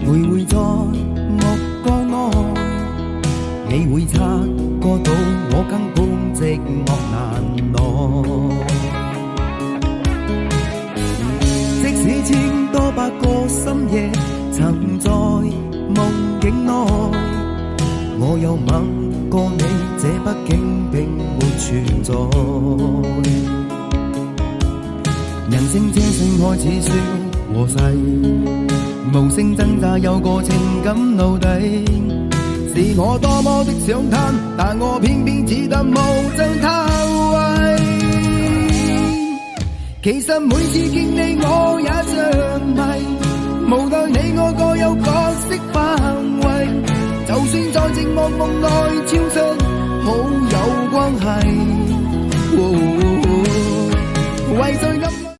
徘徊在目光內，你會察覺到我根本寂寞難耐。即使千多百個深夜曾在夢境內，我有吻過你，這畢竟並沒存在。人聲車聲開始說和諧，無聲掙扎有個情感奴隸，是我多麼的想貪，但我偏偏只得無盡偷慰。其實每次見你我也着迷，無奈你我各有角色範圍，就算在寂寞夢內超出好友關係，為在暗